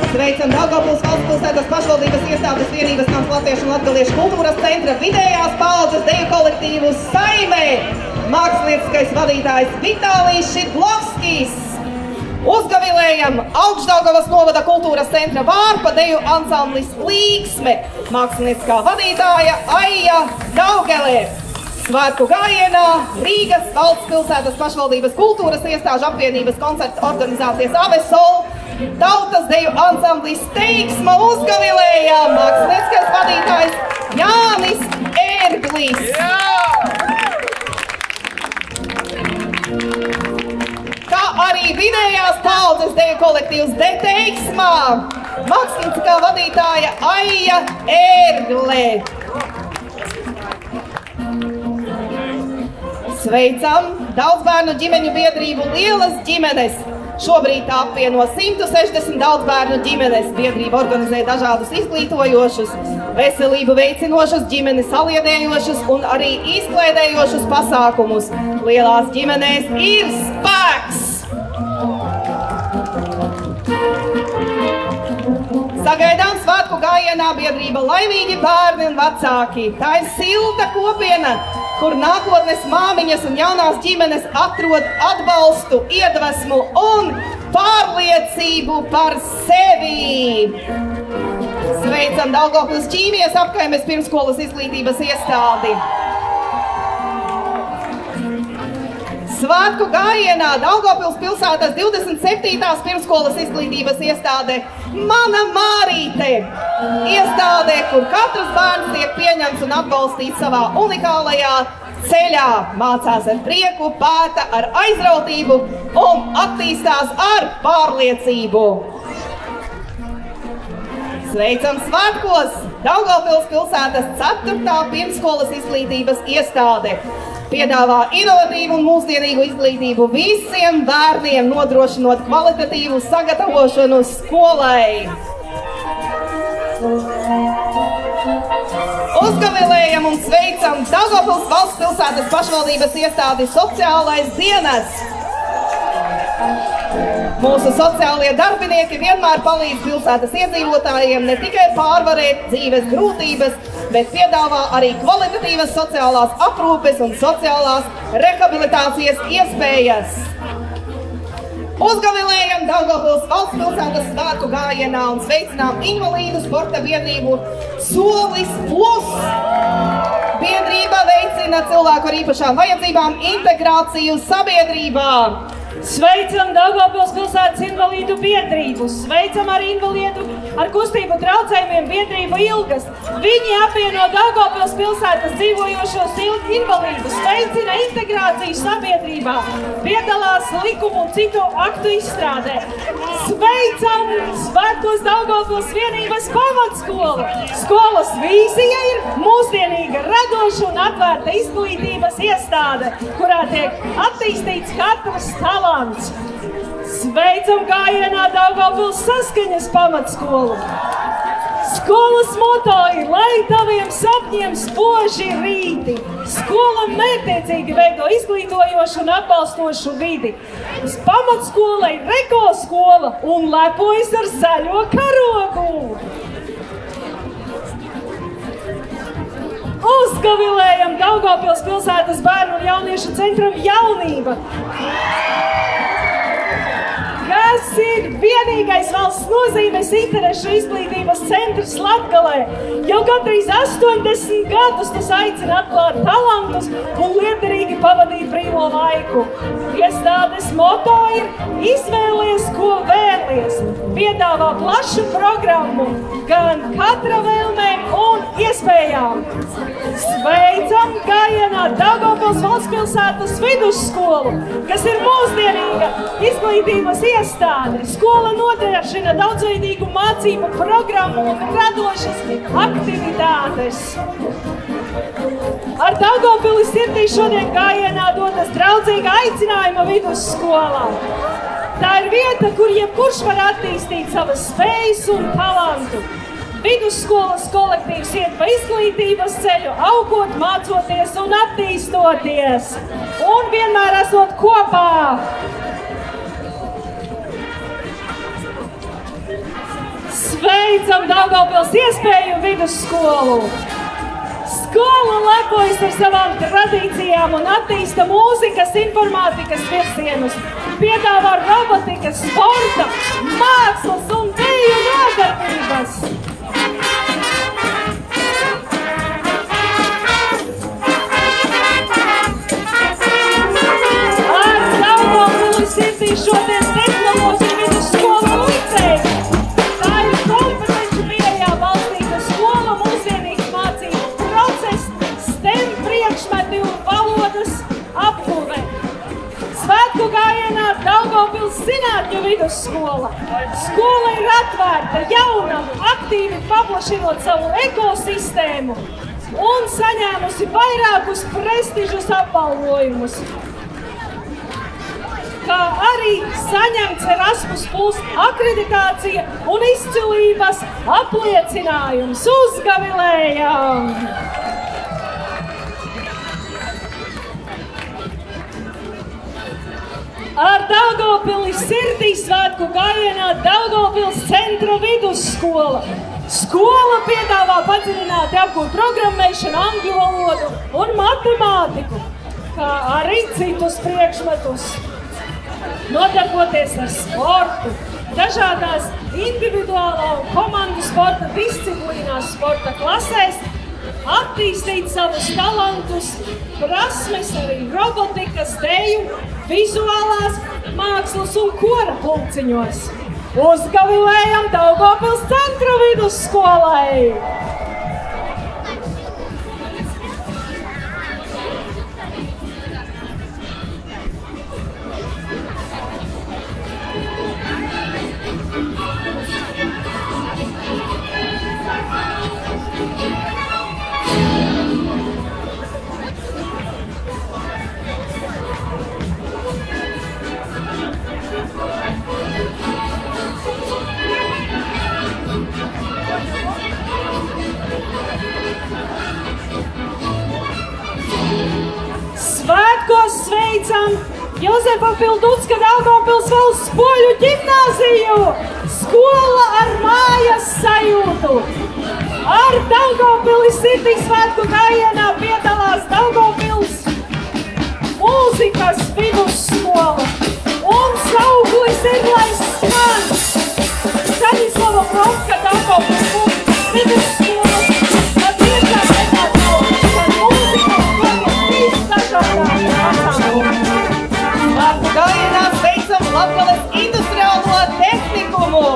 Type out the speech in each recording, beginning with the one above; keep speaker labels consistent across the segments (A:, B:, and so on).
A: Sveicam Daugavpils valsts pilsētas pašvaldības iestādes vienības nams Latviešu un Latgaliešu kultūras centra vidējās paaudzes deju kolektīvu Saime. Mākslinieckais vadītājs Vitālijs Šidlovskis. Uzgavilējam Augšdaugavas novada kultūras centra vārpa deju ansamblis Līksme. Mākslinieckā vadītāja Aija Daugele. Svētku gājienā Rīgas valsts pilsētas pašvaldības kultūras iestāžu apvienības koncerta organizācijas Avesol tautas deju ansamblis Teiksma uzgavilējā mākslinieckais vadītājs Jānis Ērglis. Kā arī vidējās paaudzes deju kolektīvs De Teiksmā, mākslinieckā vadītāja Aija Ērgle. Sveicam daudzbērnu ģimeņu biedrību Lielas ģimenes. Šobrīd tā apvieno 160 daudzbērnu ģimenes. Biedrība organizē dažādus izglītojošus, veselību veicinošus, ģimenes saliedējošus un arī izklēdējošus pasākumus. Lielās ģimenēs ir spēks! Sagaidām svētku gājienā biedrība Laimīgi bērni un vecāki. Tā ir silta kopiena, kur nākotnes māmiņas un jaunās ģimenes atrod atbalstu, iedvesmu un pārliecību par sevi. Sveicam Daugavpils Ķīmijas apkaimes pirmsskolas izglītības iestādi. Svētku gājienā Daugavpils pilsētas 27. pirmsskolas izglītības iestāde Mana Mārīte. Iestāde, kur katrs bērns tiek pieņemts un atbalstīts savā unikālajā ceļā, mācās ar prieku, pēta ar aizrautību un attīstās ar pārliecību. Sveicam svētkos Daugavpils pilsētas 4. pirmsskolas izglītības iestāde. Piedāvā inovatīvu un mūsdienīgu izglītību visiem bērniem, nodrošinot kvalitatīvu sagatavošanu skolai. Uzgavilējam un sveicam Daugavpils valsts pilsētas pašvaldības iestādi Sociālais dienests. Mūsu sociālie darbinieki vienmēr palīdz pilsētas iedzīvotājiem ne tikai pārvarēt dzīves grūtības, bet piedāvā arī kvalitatīvas sociālās aprūpes un sociālās rehabilitācijas iespējas. Uzgavilējam Daugavpils valsts pilsētas svētku gājienā un sveicinām invalīdu sporta biedrību Solis Plus. Biedrība veicina cilvēku ar īpašām vajadzībām integrāciju sabiedrībā.
B: Sveicam Daugavpils pilsētas invalīdu biedrību, sveicam arī invalīdu ar kustību traucējumiem biedrību Ilgas. Viņi apvieno Daugavpils pilsētas dzīvojošos invalīdus, veicina integrāciju sabiedrībā, piedalās likumu un citu aktu izstrādē. Sveicam svētkos Daugavpils vienības pamatskolu. Skolas vīzija ir mūsdienīga, radoša un atvērta izglītības iestāde, kurā tiek attīstīts katrs talants. Sveicam gājienā Daugavpils Saskaņas pamatskolu. Skolas moto ir, lai taviem sapņiem spoži rīti. Skola mērķtiecīgi veido izglītojošu un atbalstošu vidi. Pamatskola ir ekoskola un lepojas ar zaļo karogu. Uzgavilējam Daugavpils pilsētas bērnu un jauniešu centram Jaunība, kas ir vienīgais valsts nozīmes interešu izglītības centrs Latgalē. Jau gandrīz 80 gadus tas aicina atklāt talantus un liederīgi pavadīt brīvo laiku. Iestādes moto ir izvēlies, ko vēlies. Piedāvā plašu programmu gan katra vēlmēm un iespējām! Sveicam gājienā Daugavpils valstspilsētas vidusskolu, kas ir mūsdienīga izglītības iestāde. Skola nodrošina daudzveidīgu mācību programmu un radošas aktivitātes. Ar Daugavpili sirdī šodien gājienā dodas draudzīga aicinājuma vidusskolā. Tā ir vieta, kur jebkurš var attīstīt savas spējas un talantu. Vidusskolas kolektīvs iet pa izglītības ceļu, augot, mācoties un attīstoties. Un vienmēr esot kopā. Sveicam Daugavpils iespēju vidusskolu! Skola lepojas ar savām tradīcijām un attīsta mūzikas, informātikas virzienus, piedāvā robotikas, sporta, mākslas un deju nodarbības. Ar Daugavpili sirdī šodien tehnoloģiju vidusskola Līcei. Tā ir kompetenci pieejā balstīta skola, mūsdienīgs mācību process, STEM priekšmeti un valodas apguve. Svētku gājienā Daugavpils zinātņu vidusskola. Skola ir atvērta, jauna, aktīvi paplašinot savu ekosistēmu un saņēmusi vairākus prestižus apbalvojumus, kā arī saņemts Erasmus+ akreditācija un izcilības apliecinājums. Uzgavilējam! Ar Daugavpili sirdī svētku gājienā Daugavpils centra vidusskola. Skola piedāvā padziļināti apgūt programmēšanu, angļu valodu un matemātiku, kā arī citus priekšmetus. Nodarboties ar sportu, dažādās individuālā un komandu sporta disciplīnās, sporta klasēs, attīstīt savus talantus, prasmes arī robotikas, deju, vizuālās mākslas un kora pulciņos. Uzgavilējam Daugavpils centra vidusskolai! Svētkos sveicam Jozefa Pilducka Daugavpils valsts poļu ģimnāziju! Skola ar mājas sajūtu! Ar Daugavpili sirdī svētku gājienā piedalās Daugavpils mūzikas vidusskola. Un sauklis ir, lai skan Staņislava Brodska Daugavpils mūzikas vidusskola. Ar tiešām netāpaudas par mūzikas kodiem dažādām pasākumiem.
A: Svētku gājienā sveicam Latgales industriālo tehnikumu.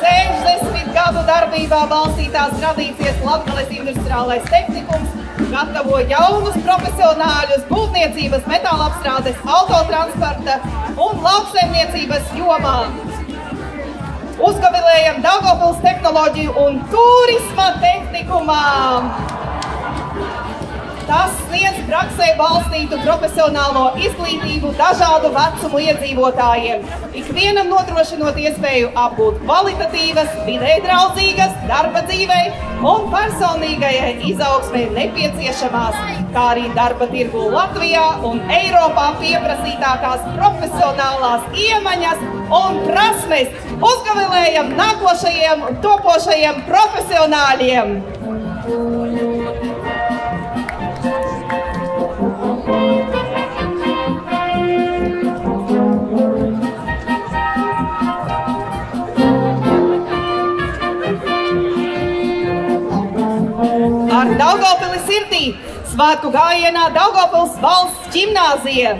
A: 60 gadu darbībā balstītās tradīcijas Latgales industriālais tehnikums gatavo jaunus profesionāļus būvniecības, metālapstrādes, autotransporta un lauksaimniecības jomā. Uzgavilējam Daugavpils tehnoloģiju un turisma tehnikumā. Tas sniedz praksē balstītu profesionālo izglītību dažādu vecumu iedzīvotājiem, ikvienam nodrošinot iespēju apgūt kvalitatīvas, videi draudzīgas, darba dzīvei un personīgajai izaugsmei nepieciešamās, kā arī darba tirgu Latvijā un Eiropā pieprasītākās profesionālās iemaņas un prasmes. Uzgavilējam nākošajiem un topošajiem profesionāļiem! Ar Daugavpili sirdī svētku gājienā Daugavpils valsts ģimnāzija.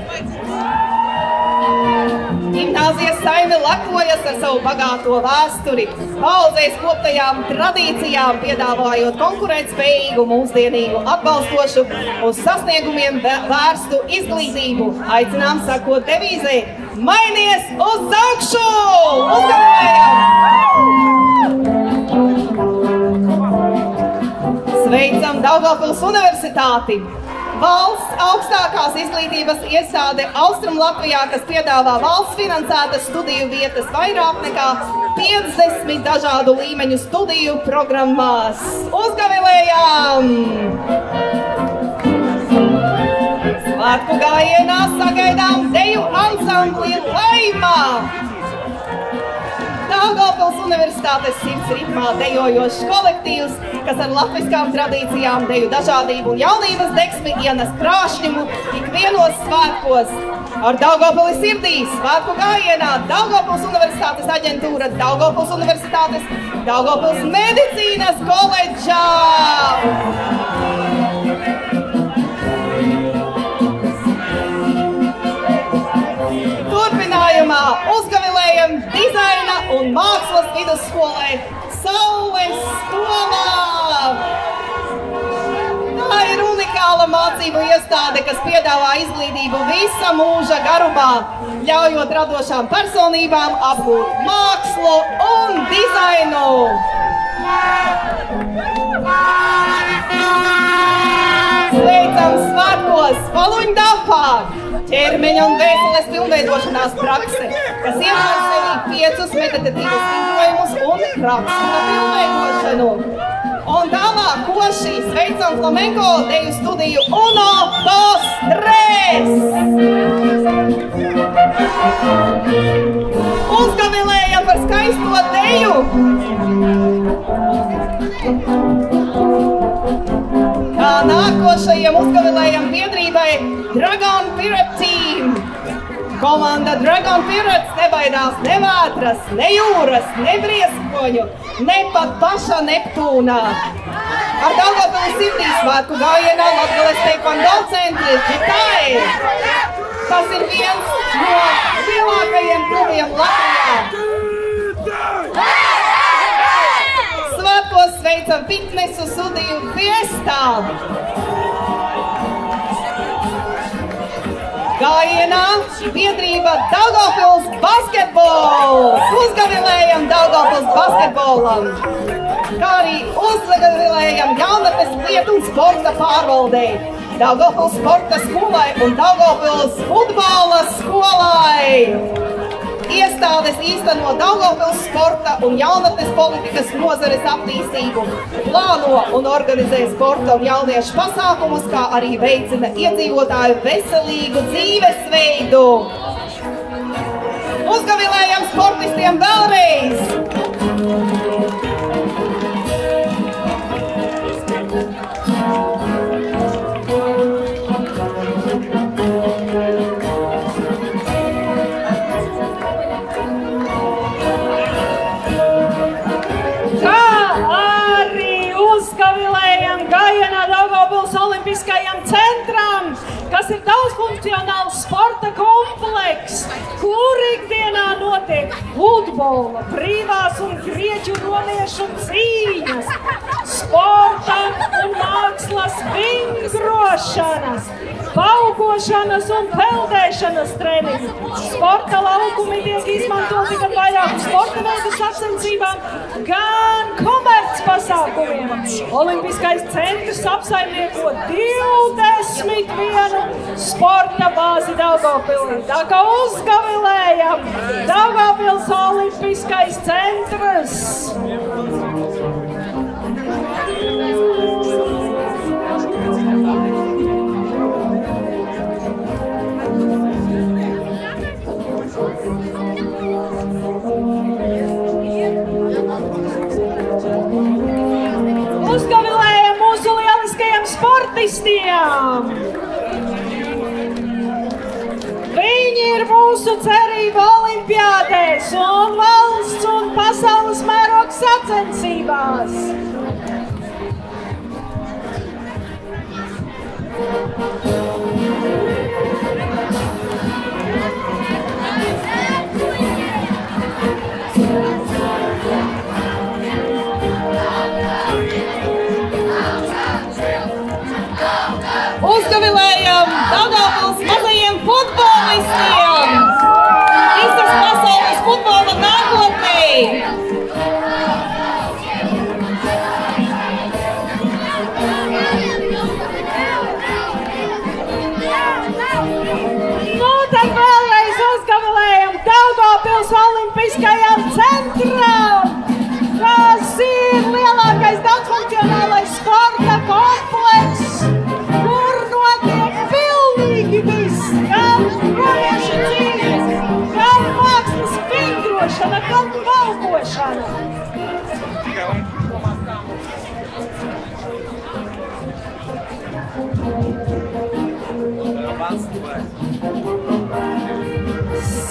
A: Ģimnāzijas Saime lepojas ar savu bagāto vēsturi, paudzēs koptajām tradīcijām, piedāvājot konkurētspējīgu, mūsdienīgu, atbalstošu, uz sasniegumiem vērstu izglītību. Aicinām sakot devīzei: mainies uz augšu! Sveicam Daugavpils Universitāti! Valsts augstākās izglītības iestāde Austrumlatvijā, kas piedāvā valsts finansētas studiju vietas vairāk nekā 50 dažādu līmeņu studiju programmās. Uzgavilējām! Svētku gājienā sagaidām deju ansambli Laima! Daugavpils Universitātes sirds ritmā dejojošs kolektīvs, kas ar latviskām tradīcijām, deju dažādību un jaunības degsmi ienes krāšņumu ikvienos svētkos. Ar Daugavpili sirdī svētku gājienā Daugavpils Universitātes aģentūra, Daugavpils Universitātes, Daugavpils medicīnas koledžā! Turpinājumā uzgavilējam dizaina un mākslas vidusskolai Saules skolā! Tā ir unikāla mācību iestāde, kas piedāvā izglītību visa mūža garumā, ļaujot radošām personībām apgūt mākslu un dizainu. Sveicam svētkos Valuņdafā! Ķermeņa un vēseles pilnveidošanās prakse, kas ietver sevi 5 meditatīvus vingrojumus un raksturu pilnveidošanu. Un tālāk koši sveicam flamenko deju studiju Uno, dos, tres! Uzgavilējam par skaisto deju! Kā nākošajiem uzgavilējam biedrībai Dragon Pirate Team. Komanda Dragon Pirates nebaidās ne vētras, ne jūras, ne brieskoņu, ne pat paša Neptūnā. Ar Daugavpili sirdī svētku gājienā Latgales taekwondo centrs Džitai. Tas ir viens no lielākajiem klubiem Latvijā. Svētkos sveicam fitnesu studiju Fiestā. Gājienā biedrība Daugavpils basketbols! Uzgavilējam Daugavpils basketbolam! Kā arī uzgavilējam jaunatnes lietu un sporta pārvaldei, Daugavpils sporta skolai un Daugavpils futbola skolai! Iestādes īsteno Daugavpils sporta un jaunatnes politikas nozares attīstību, plāno un organizē sporta un jauniešu pasākumus, kā arī veicina iedzīvotāju veselīgu dzīvesveidu. Uzgavilējam sportistiem vēlreiz!
B: Olimpiskajam centram, kas ir daudzfunkcionāls sporta komplekss, kur ikdienā notiek futbola, brīvās un grieķu romiešu cīņas, sporta un mākslas vingrošanas, paukošanas un peldēšanas treniņi. Sporta laukumi tiek izmantoti gan vairāku sporta veidu sacensībām, gan komerc pasākumiem. Olimpiskais centrs apsaimnieko 21 sporta bāzi Daugavpilī. Tā kā uzgavilējam Daugavpils Olimpiskais centrs! Uzgavilējam mūsu lieliskajiem sportistiem! Viņi ir mūsu cerība olimpiādēs un valsts un pasaules mēroga sacensībās.
A: Uzgavilējam Daugavpils mazajiem futbolistiem! Visas pasaules futbola nākotnē!
B: Nu, tad vēlreiz uzgavilējam Daugavpils Olimpiskajam centram, kas ir lielākais daudzfunkcionālais sporta komplekss, kur notiek pilnīgi viss, gan robežu cīņas, gan mākslas vingrošana, gan valkošana.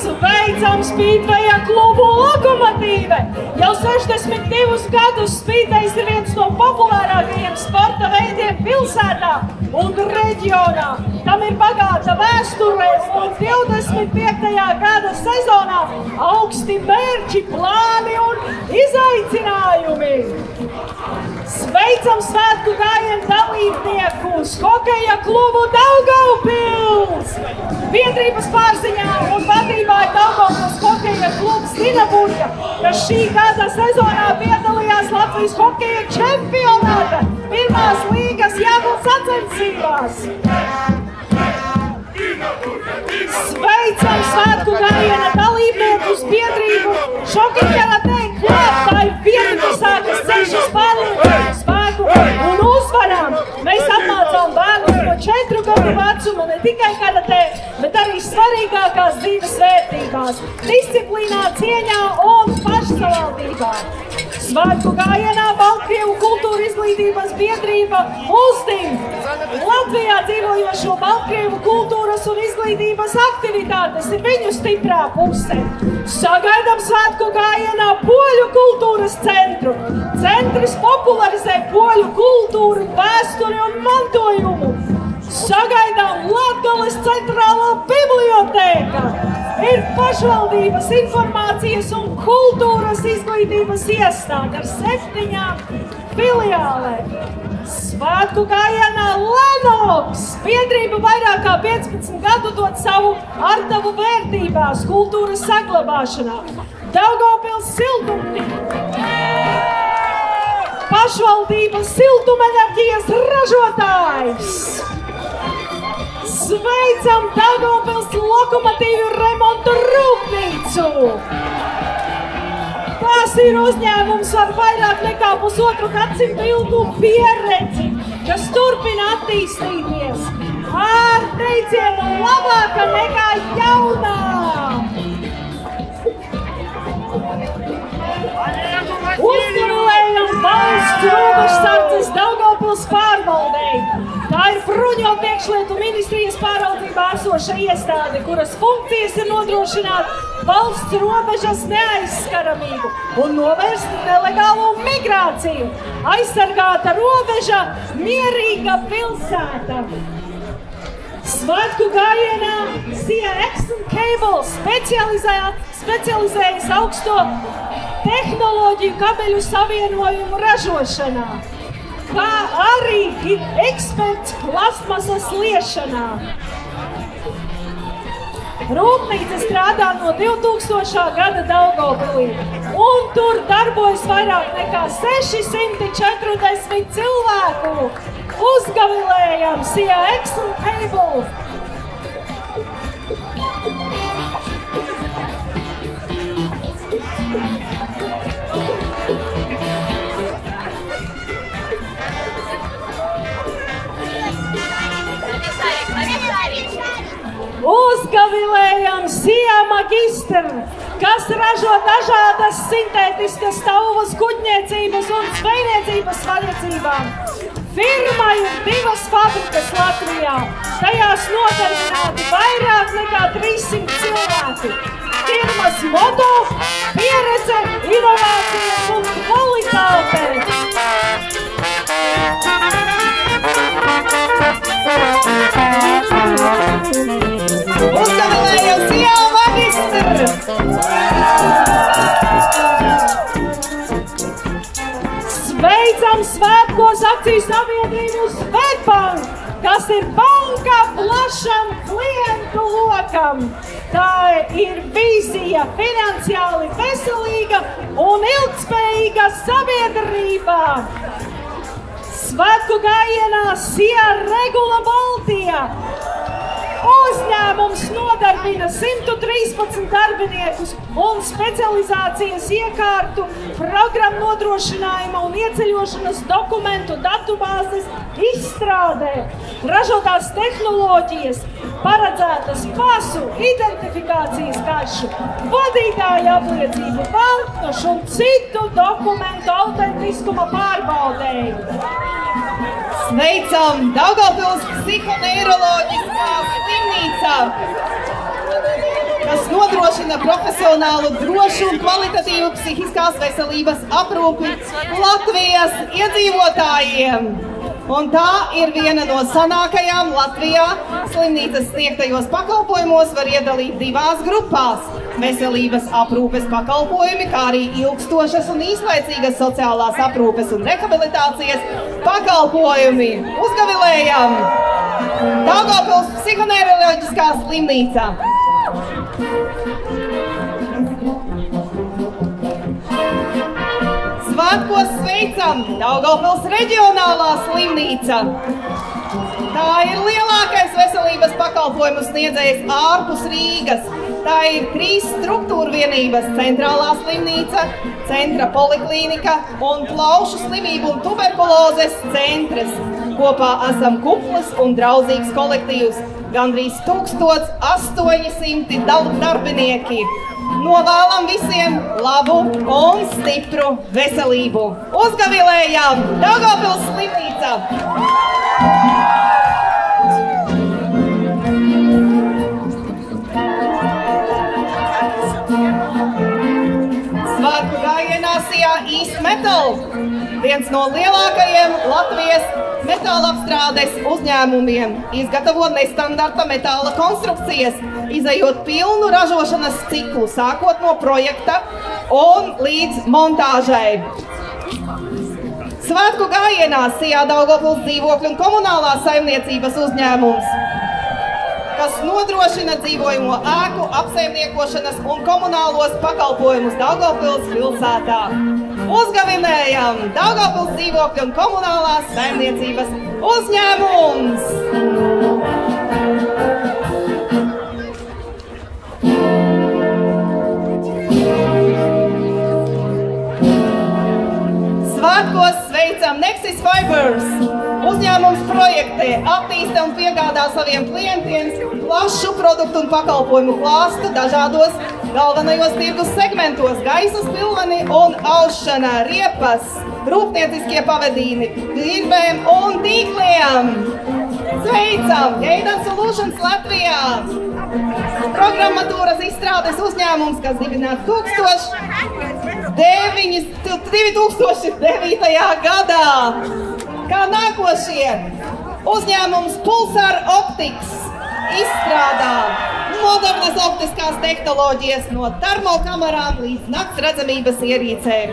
B: Sveicam Spīdveja klubu Lokomotīve! Jau 62 gadus Spīdvejs ir viens no populārākajiem sporta veidiem pilsētā un reģionā. Tam ir bagāta vēsture un 25. gada sezonā augsti mērķi, plāni un izaicinājumi. Sveicam svētku gājienu dalībniekus, hokeja klubu Daugavpils! Biedrības pārziņā un vadībā ir Daugavpils hokeja klubs Dinaburga, kas šī gada sezonā piedalījās Latvijas hokeja čempionāta pirmās līgas jābūt sacensībās. Sveicam svētku gājiena dalībniekus biedrību Šokiņkaratē klāt, tā ir biedrība sākas ceļš uz pārliecību, spēku un uzvarām. Mēs apmācām bērnus no 4 gadu vecuma ne tikai karatē, bet arī svarīgākās dzīves vērtībās, disciplīnā, cieņā un pašsavaldībā. Svētku gājienā Baltkrievu kultūra izglītības biedrība uzdim Latvijā dzīvojošo Baltkrievu kultūras un izglītības aktivitātes ir viņu stiprā puse. Sagaidām svētku gājienā Poļu kultūras centru. Centrs popularizē poļu kultūru, vēsturi un mantojumu. Sagaidām Latgales centrālā bibliotēka. Ir pašvaldības informācijas un kultūras izglītības iestāde ar 7 filiālēm. Svētku gājienā Lenoks biedrība vairāk kā 15 gadu dod savu artavu vērtībās, kultūras saglabāšanā. Daugavpils siltumnīca. Pašvaldības siltumenerģijas ražotājs. Sveicam Daugavpils Lokomotīvu remontu rūpnīcu! Tas ir uzņēmums ar vairāk nekā pusotru gadsimtu ilgu pieredzi, kas turpina attīstīties ar teicienu labāka nekā jaunā. Uzgavilējam valsts robežsardzes Daugavpils pārvaldei. Tā ir Bruņotu iekšlietu ministrijas pāraudzībā esoša iestāde, kuras funkcijas ir nodrošināt valsts robežas neaizskaramību un novērst nelegālo migrāciju. Aizsargāta robeža, mierīga pilsēta. Svētku gājienā Sija Exxon Cables specializējas augsto tehnoloģiju kabeļu savienojumu ražošanā, kā arī ir eksperts plastmasas liešanā. Rūpnīca strādā no 2000. gada Daugavpilī, un tur darbojas vairāk nekā 640 cilvēku. Uzgavilējam Sija Exxon Cables! Uzgavilējam Sija Magistru, kas ražo dažādas sintētiskas tauvas kuģniecības un zvejniecības vajadzībām. Firmai ir 2 fabrikas Latvijā, tajās nodarbināti vairāk nekā 300 cilvēki. Firmas moto, pieredze, inovācijas un kvalitāte.
A: Uzgavilējam Sija Magistru!
B: Sveicam svētkos akciju sabiedrību Svētbank, kas ir banka plašam klientu lokam. Tā ir vīzija finansiāli veselīga un ilgtspējīga sabiedrība. Svētku gājienā SIA Regula Baltija. Uzņēmums nodarbina 113 darbiniekus un specializācijas iekārtu, programmu nodrošinājuma un ieceļošanas dokumentu datubāzes izstrādē. Ražotās tehnoloģijas, paredzētas pasu, identifikācijas karšu, vadītāja apliecību, banknošu un citu dokumentu autentiskuma pārbaudēju.
A: Sveicam Daugavpils psihoneiroloģiskā slimnīca, kas nodrošina profesionālu, drošu un kvalitatīvu psihiskās veselības aprūpi Latvijas iedzīvotājiem. Un tā ir viena no sanākajām Latvijā. Slimnīcas sniegtajos pakalpojumos var iedalīt divās grupās – veselības aprūpes pakalpojumi, kā arī ilgstošas un īslaicīgas sociālās aprūpes un rehabilitācijas pakalpojumi. Uzgavilējam! Daugavpils psihoneiroloģiskā slimnīca. Svētkos sveicam Daugavpils reģionālā slimnīca. Tā ir lielākais veselības pakalpojumu sniedzējs ārpus Rīgas. Tā ir 3 struktūra vienības – centrālā slimnīca, centra poliklīnika un plaušu slimību un tuberkulozes centrs. Kopā esam kuplas un draudzīgs kolektīvs, gandrīz 1800 darbinieki. Novēlam visiem labu un stipru veselību. Uzgavilējam Daugavpils slimnīca! Svētku gājienā SIA East Metal, viens no lielākajiem Latvijas metāla apstrādes uzņēmumiem, izgatavo nestandarta metāla konstrukcijas, izejot pilnu ražošanas ciklu, sākot no projekta un līdz montāžai. Svētku gājienā SIA Daugavpils dzīvokļu un komunālās saimniecības uzņēmums, kas nodrošina dzīvojamo ēku apsaimniekošanas un komunālos pakalpojumus Daugavpils pilsētā. Uzgavinējam Daugavpils dzīvokļu un komunālās saimniecības uzņēmums! Svētkos sveicam Nexus Fibers. Uzņēmums projektē, attīsta un piegādā saviem klientiem plašu produktu un pakalpojumu klāstu dažādos galvenajos tirgus segmentos – gaisa spilveni un aušana, riepas, rūpnieciskie pavadīni, virvēm un tīkliem. Sveicam Geidan Solutions Latvijā! Programmatūras izstrādes uzņēmums, kas dibināts 2009. gadā. Kā nākošie uzņēmums Pulsar Optics izstrādā modernas optiskās tehnoloģijas no termokamerām līdz naktsredzamības ierīcēm.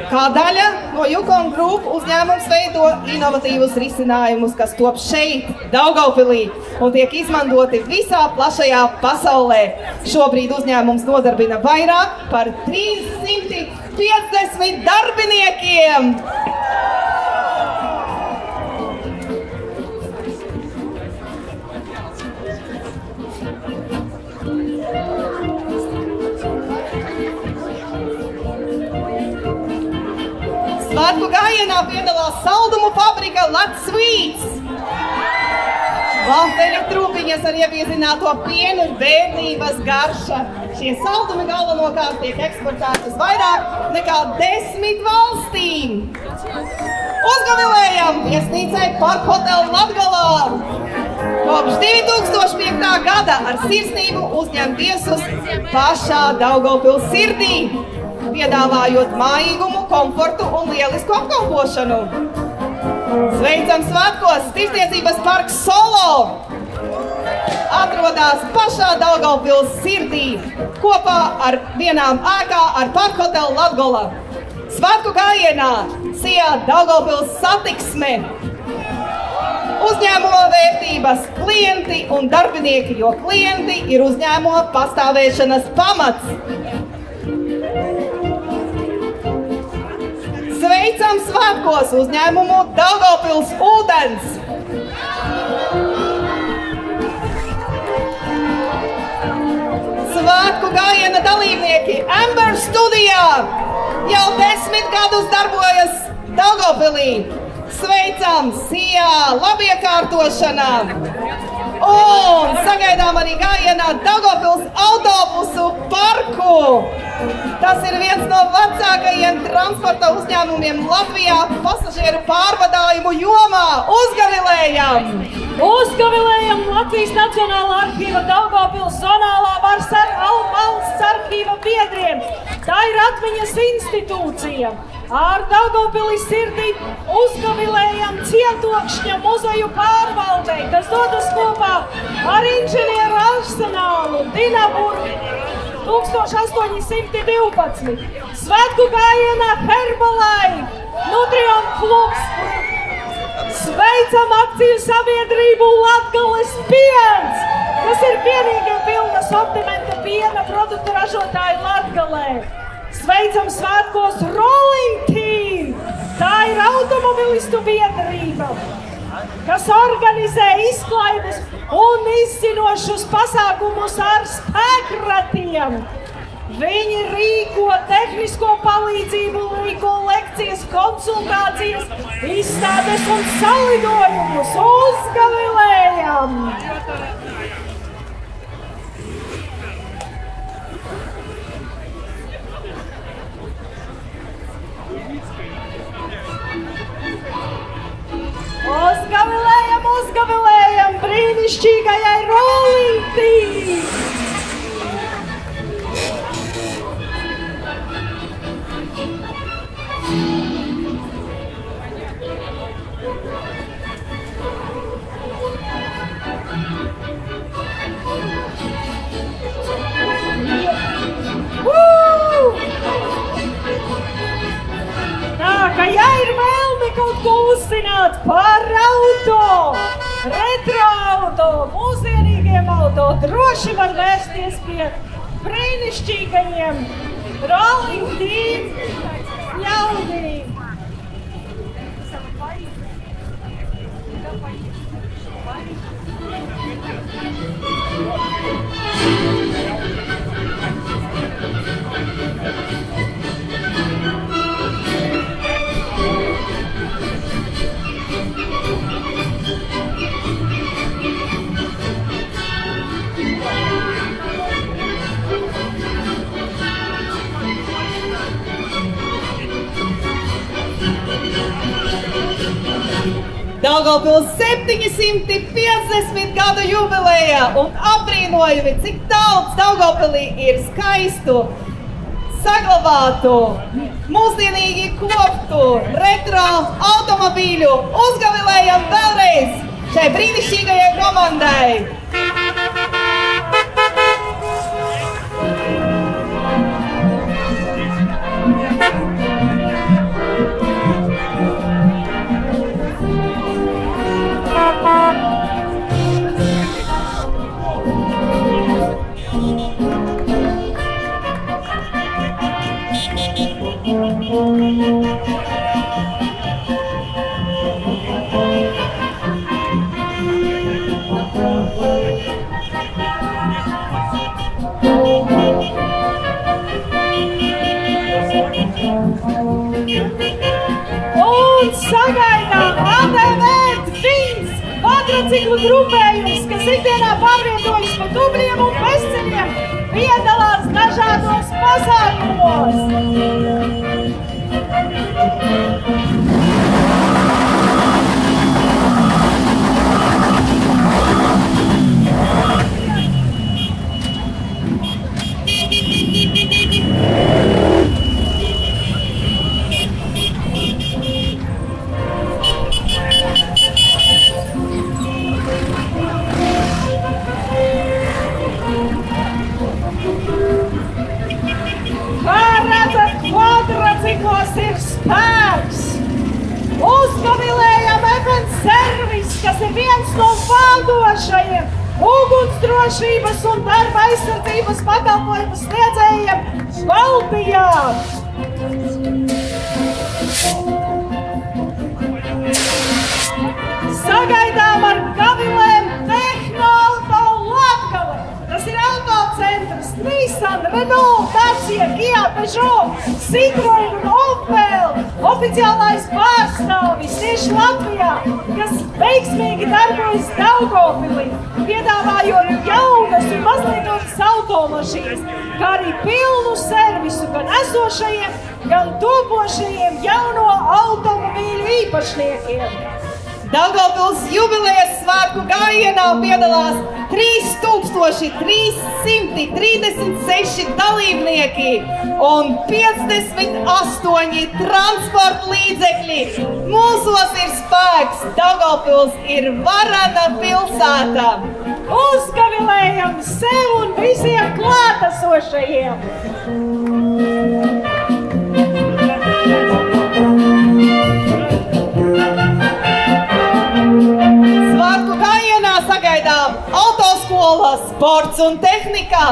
A: Kā daļa no Yukon Group uzņēmums veido inovatīvus risinājumus, kas top šeit, Daugavpilī, un tiek izmantoti visā plašajā pasaulē. Šobrīd uzņēmums nodarbina vairāk par 350 darbiniekiem. Svētku gājienā piedalās saldumu fabrika Lat Sweets. Vafeļu trūpiņas ar ieviezināto pienu bērnības garša. Šie saldumi galvenokārt tiek eksportēti uz vairāk nekā 10 valstīm. Uzgavilējam viesnīcai Park Hotel Latgalā. Kopš 2005. gada ar sirsnību uzņem viesus pašā Daugavpils sirdī, piedāvājot mājīgumu, komfortu un lielisku apkalpošanu. Sveicam svētkos! Tirdzniecības parks Solo atrodas pašā Daugavpils sirdī, kopā ar vienām ēkā ar Park Hotel Latgola. Svētku gājienā SIA Daugavpils satiksme. uzņēmuma vērtības, klienti un darbinieki, jo klienti ir uzņēmuma pastāvēšanas pamats. Sveicam svētkos uzņēmumu Daugavpils ūdens! Svētku gājiena dalībnieki Amber studijā jau 10 gadus darbojas Daugavpilī. Sveicam Sijā labiekārtošanā! Un sagaidām arī gājienā Daugavpils autobusu parku. Tas ir viens no vecākajiem transporta uzņēmumiem Latvijā pasažieru pārvadājumu jomā. Uzgavilējam!
B: Uzgavilējam Latvijas Nacionālā arhīva Daugavpils zonālā valsts arhīva biedriem. Tā ir atmiņas institūcija. Ar Daugavpili sirdī uzgavilējam Cietokšņa muzeju pārvaldei, kas dodas kopā ar inženieru arsenālu Dinaburu 1812. Svētku gājienā Herbalife, Nutrion klubs. Sveicam akciju sabiedrību Latgales piens, kas ir vienīgie pilna sortimenta piena produktu ražotāji Latgalē. Sveicam svētkos Rolling Team, tā ir automobilistu biedrība, kas organizē izklaides un izzinošus pasākumus ar spēkratiem. Viņi rīko tehnisko palīdzību, rīko lekcijas, konsultācijas, izstādes un salidojumus. Uzgavilējam! Uzgavilējam brīnišķīgajai Rolling Team! Ja ir vēlme kaut ko uzzināt par auto, retro auto, mūsdienīgiem auto, droši var vērsties pie brīnišķīgajiem Rolling Team ļaudīm.
A: Daugavpils 750 gadu jubilejā un apbrīnojumi, cik daudz Daugavpilī ir skaistu, saglabātu, mūsdienīgi koptu, retro automobīļu. Uzgavilējam vēlreiz šai brīnišķīgajai komandai! Un sagaidām ATV Twins kvadrociklu grupējums, kas ikdienā pārvietojas pa tubļiem un bezceļiem, piedalās dažādos pasākumos. Kvadrociklos ir spēks!
B: kas ir viens no vadošajiem ugunsdrošības un darba aizsardzības pakalpojumu sniedzējiem Baltijā. Sagaidām ar gavilēm Tehnoauto Latgale. Tas ir autocentrs Nissan, Renault, Dacia, Kia, Peugeot, Citroen un Opel. Oficiālais pārstāvis tieši Latvijā, kas veiksmīgi darbojas Daugavpilī, piedāvājot jaunas un mazlietotas automašīnas, kā arī pilnu servisu gan esošajiem, gan topošajiem jauno automobīļu īpašniekiem.
A: Daugavpils jubilejas svētku gājienā piedalās 3336 dalībnieki un 58 transporta līdzekļi. Mūsos ir spēks, Daugavpils ir varana pilsēta.
B: Uzgavilējam sev un visiem klātesošajiem!
A: Svētku gājienā sagaidām autoskola, sports un tehnika.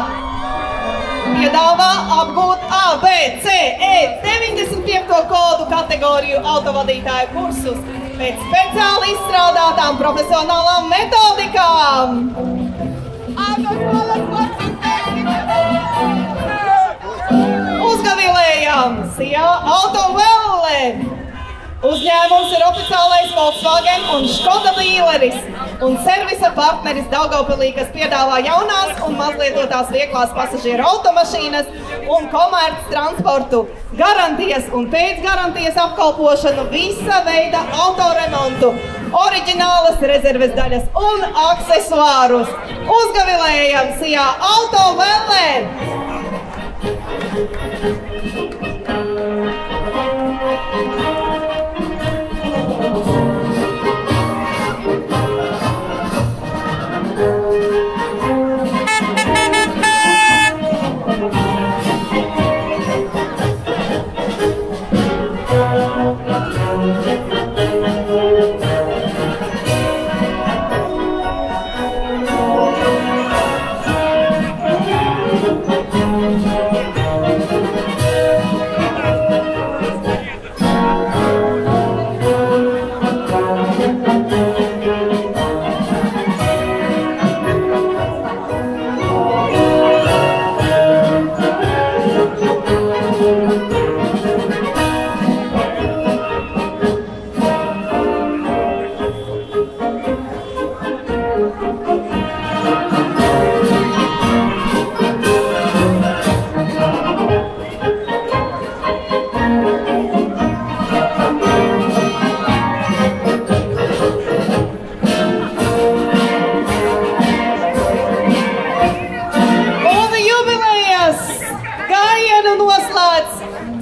A: Piedāvā apgūt A, B, C, E 95. kodu kategoriju autovadītāju kursus pēc speciāli izstrādātām profesionālām metodikām. Uzgavilējam Sijā Autovelle. Uzņēmums ir oficiālais Volkswagen un Škoda dīleris un servisa partneris Daugavpilī, kas piedāvā jaunās un mazlietotās vieglās pasažieru automašīnas un komerc transportu, garantijas un pēcgarantijas apkalpošanu, visa veida autoremontu, oriģinālas rezerves daļas un aksesuārus. Uzgavilējam Sijā Autovelle!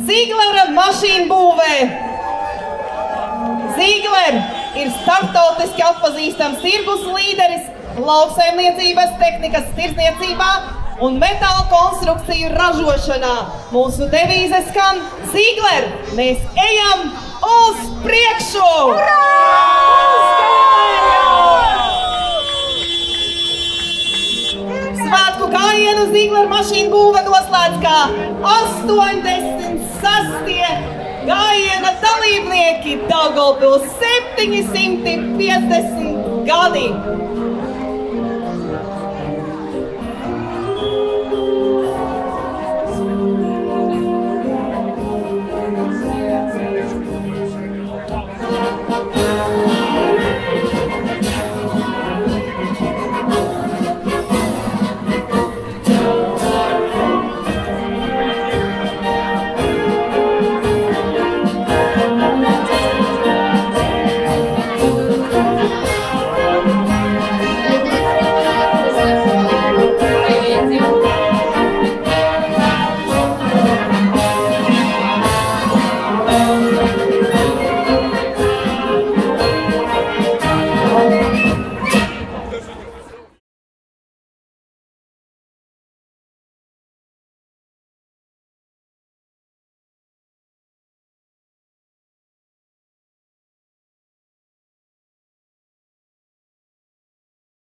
A: Ziglera mašīnu būvē. Ziegler ir starptautiski atpazīstams tirgus līderis lauksaimniecības tehnikas tirdzniecībā un metāla konstrukciju ražošanā. Mūsu devīze skan: Ziegler, mēs ejam uz priekšu! Svētku gājienu Ziegler mašīnu būve noslēdz kā 86. gājiena dalībnieki Daugavpils 750 gadi.